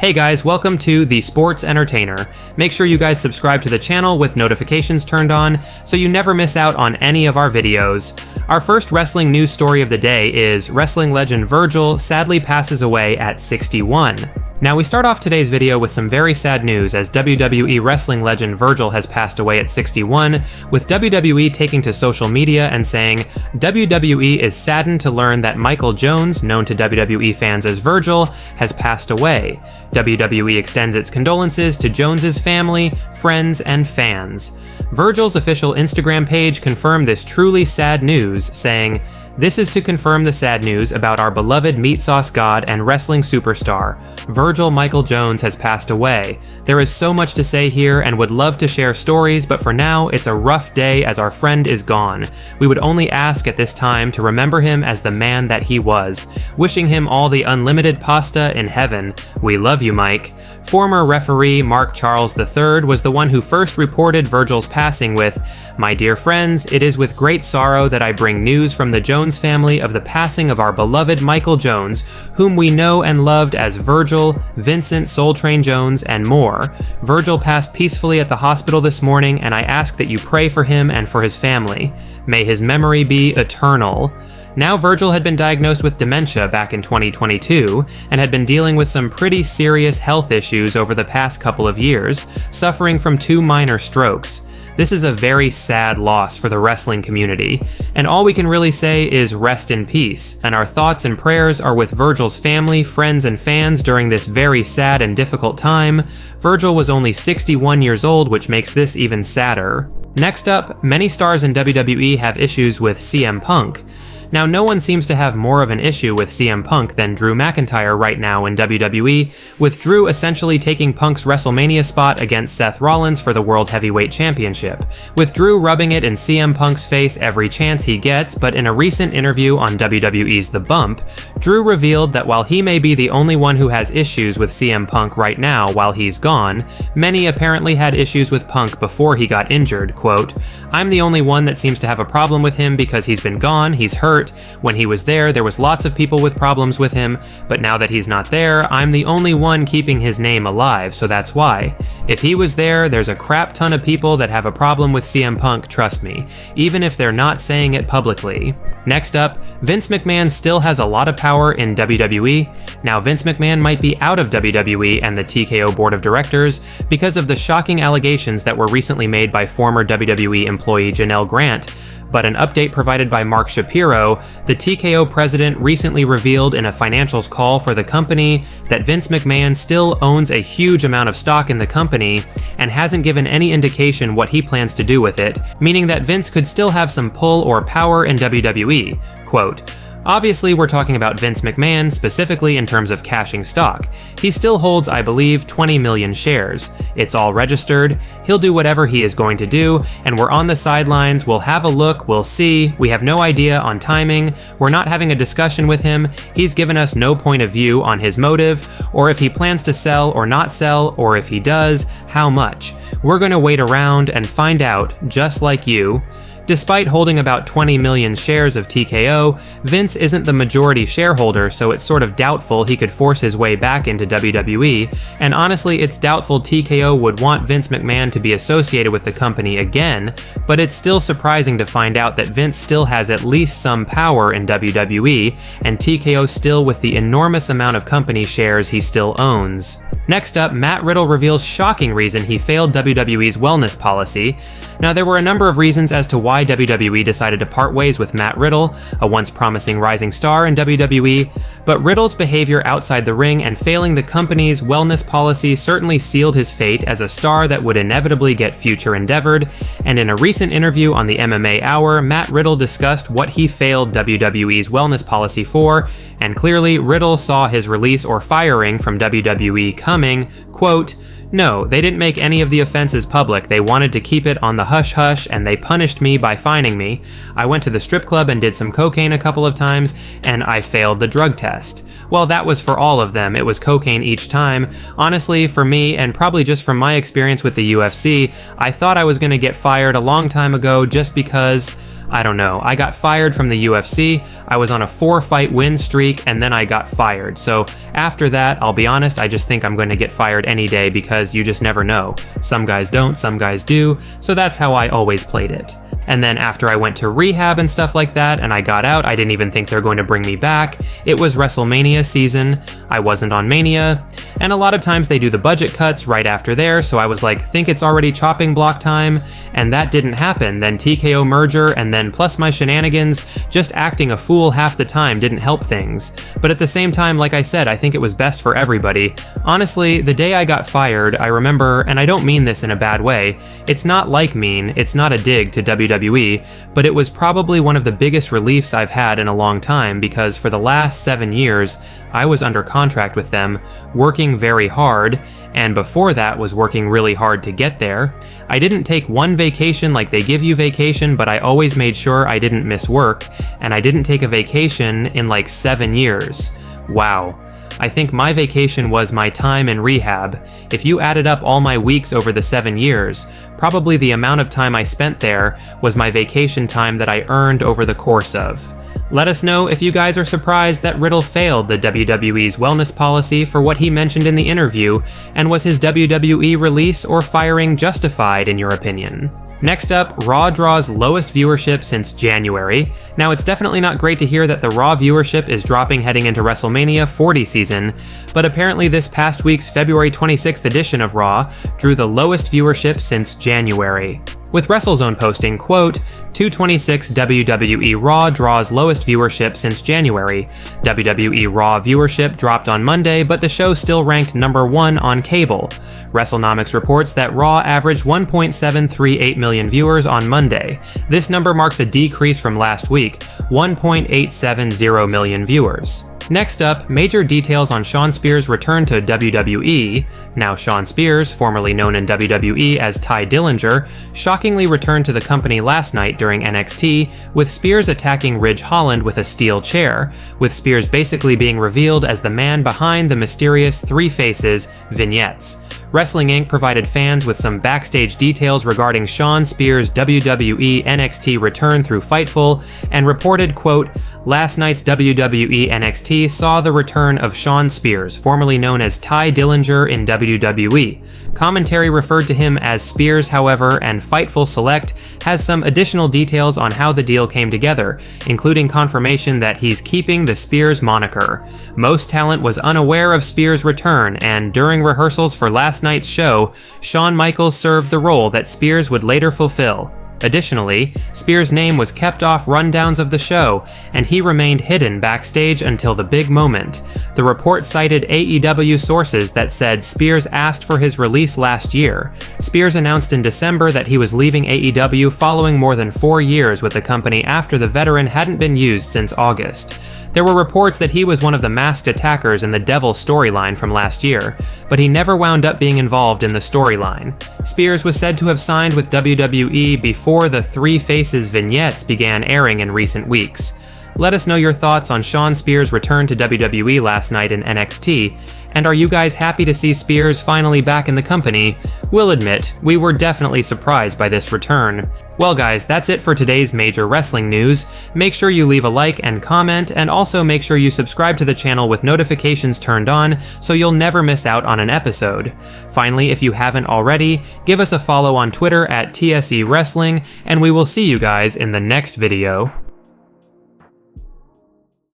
Hey guys, welcome to The Sports Entertainer. Make sure you guys subscribe to the channel with notifications turned on so you never miss out on any of our videos. Our first wrestling news story of the day is wrestling legend Virgil sadly passes away at 61. Now we start off today's video with some very sad news as WWE wrestling legend Virgil has passed away at 61, with WWE taking to social media and saying, WWE is saddened to learn that Michael Jones, known to WWE fans as Virgil, has passed away. WWE extends its condolences to Jones's family, friends, and fans. Virgil's official Instagram page confirmed this truly sad news, saying, "This is to confirm the sad news about our beloved meat sauce god and wrestling superstar. Virgil Michael Jones has passed away. There is so much to say here and would love to share stories, but for now, it's a rough day as our friend is gone. We would only ask at this time to remember him as the man that he was. Wishing him all the unlimited pasta in heaven. We love you, Mike." Former referee Mark Charles III was the one who first reported Virgil's passing with, "My dear friends, it is with great sorrow that I bring news from the Jones family of the passing of our beloved Michael Jones, whom we know and loved as Virgil, Vincent Soul Train Jones, and more. Virgil passed peacefully at the hospital this morning, and I ask that you pray for him and for his family. May his memory be eternal." Now, Virgil had been diagnosed with dementia back in 2022 and had been dealing with some pretty serious health issues over the past couple of years, suffering from 2 minor strokes. This is a very sad loss for the wrestling community, and all we can really say is rest in peace, and our thoughts and prayers are with Virgil's family, friends, and fans during this very sad and difficult time. Virgil was only 61 years old, which makes this even sadder. Next up, many stars in WWE have issues with CM Punk. Now, no one seems to have more of an issue with CM Punk than Drew McIntyre right now in WWE, with Drew essentially taking Punk's WrestleMania spot against Seth Rollins for the World Heavyweight Championship, with Drew rubbing it in CM Punk's face every chance he gets. But in a recent interview on WWE's The Bump, Drew revealed that while he may be the only one who has issues with CM Punk right now while he's gone, many apparently had issues with Punk before he got injured. Quote, "I'm the only one that seems to have a problem with him because he's been gone, he's hurt. When he was there was lots of people with problems with him, but now that he's not there, I'm the only one keeping his name alive, so that's why. If he was there, there's a crap ton of people that have a problem with CM Punk, trust me, even if they're not saying it publicly." Next up, Vince McMahon still has a lot of power in WWE. Now, Vince McMahon might be out of WWE and the TKO board of directors because of the shocking allegations that were recently made by former WWE employee Janelle Grant. But an update provided by Mark Shapiro, the TKO president recently revealed in a financials call for the company that Vince McMahon still owns a huge amount of stock in the company and hasn't given any indication what he plans to do with it, meaning that Vince could still have some pull or power in WWE. Quote, "Obviously, we're talking about Vince McMahon specifically in terms of cashing stock. He still holds, I believe, 20 million shares. It's all registered. He'll do whatever he is going to do, and we're on the sidelines. We'll have a look. We'll see. We have no idea on timing. We're not having a discussion with him. He's given us no point of view on his motive, or if he plans to sell or not sell, or if he does, how much. We're going to wait around and find out, just like you." Despite holding about 20 million shares of TKO, Vince isn't the majority shareholder, so it's sort of doubtful he could force his way back into WWE, and honestly, it's doubtful TKO would want Vince McMahon to be associated with the company again, but it's still surprising to find out that Vince still has at least some power in WWE, and TKO still with the enormous amount of company shares he still owns. Next up, Matt Riddle reveals shocking reason he failed WWE's wellness policy. Now, there were a number of reasons as to why WWE decided to part ways with Matt Riddle, a once promising rising star in WWE, but Riddle's behavior outside the ring and failing the company's wellness policy certainly sealed his fate as a star that would inevitably get future endeavored, and in a recent interview on the MMA Hour, Matt Riddle discussed what he failed WWE's wellness policy for, and clearly Riddle saw his release or firing from WWE coming. Quote, "No, they didn't make any of the offenses public. They wanted to keep it on the hush-hush, and they punished me by fining me. I went to the strip club and did some cocaine a couple of times, and I failed the drug test." Well, that was for all of them. It was cocaine each time. Honestly, for me, and probably just from my experience with the UFC, I thought I was going to get fired a long time ago just because I don't know, I got fired from the UFC, I was on a 4-fight win streak, and then I got fired. So after that, I'll be honest, I just think I'm going to get fired any day because you just never know. Some guys don't, some guys do, so that's how I always played it. And then after I went to rehab and stuff like that, and I got out, I didn't even think they're going to bring me back. It was WrestleMania season, I wasn't on Mania, and a lot of times they do the budget cuts right after there, so I was like, think it's already chopping block time, and that didn't happen. Then TKO merger, and then plus my shenanigans, just acting a fool half the time didn't help things. But at the same time, like I said, I think it was best for everybody. Honestly, the day I got fired, I remember, and I don't mean this in a bad way, it's not like mean, it's not a dig to WWE, but it was probably one of the biggest reliefs I've had in a long time because for the last 7 years, I was under contract with them, working very hard, and before that was working really hard to get there. I didn't take one vacation like they give you vacation, but I always made sure I didn't miss work, and I didn't take a vacation in like 7 years. Wow. I think my vacation was my time in rehab. If you added up all my weeks over the 7 years, probably the amount of time I spent there was my vacation time that I earned over the course of. Let us know if you guys are surprised that Riddle failed the WWE's wellness policy for what he mentioned in the interview, and was his WWE release or firing justified in your opinion? Next up, Raw draws lowest viewership since January. Now, it's definitely not great to hear that the Raw viewership is dropping heading into WrestleMania 40 season, but apparently this past week's February 26th edition of Raw drew the lowest viewership since January. With WrestleZone posting, quote, 226 WWE Raw draws lowest viewership since January. WWE Raw viewership dropped on Monday, but the show still ranked number 1 on cable. WrestleNomics reports that Raw averaged 1.738 million viewers on Monday. This number marks a decrease from last week, 1.870 million viewers. Next up, major details on Shawn Spears' return to WWE. Now Shawn Spears, formerly known in WWE as Ty Dillinger, shockingly returned to the company last night during NXT, with Spears attacking Ridge Holland with a steel chair, with Spears basically being revealed as the man behind the mysterious Three Faces vignettes. Wrestling Inc. provided fans with some backstage details regarding Shawn Spears' WWE NXT return through Fightful, and reported, quote, last night's WWE NXT saw the return of Shawn Spears, formerly known as Ty Dillinger in WWE. Commentary referred to him as Spears, however, and Fightful Select has some additional details on how the deal came together, including confirmation that he's keeping the Spears moniker. Most talent was unaware of Spears' return, and during rehearsals for last night's show, Shawn Michaels served the role that Spears would later fulfill. Additionally, Spears' name was kept off rundowns of the show, and he remained hidden backstage until the big moment. The report cited AEW sources that said Spears asked for his release last year. Spears announced in December that he was leaving AEW following more than 4 years with the company after the veteran hadn't been used since August. There were reports that he was one of the masked attackers in the Devil storyline from last year, but he never wound up being involved in the storyline. Spears was said to have signed with WWE before the Three Faces vignettes began airing in recent weeks. Let us know your thoughts on Shawn Spears' return to WWE last night in NXT, and are you guys happy to see Spears finally back in the company? We'll admit, we were definitely surprised by this return. Well guys, that's it for today's major wrestling news. Make sure you leave a like and comment, and also make sure you subscribe to the channel with notifications turned on so you'll never miss out on an episode. Finally, if you haven't already, give us a follow on Twitter at TSE Wrestling, and we will see you guys in the next video.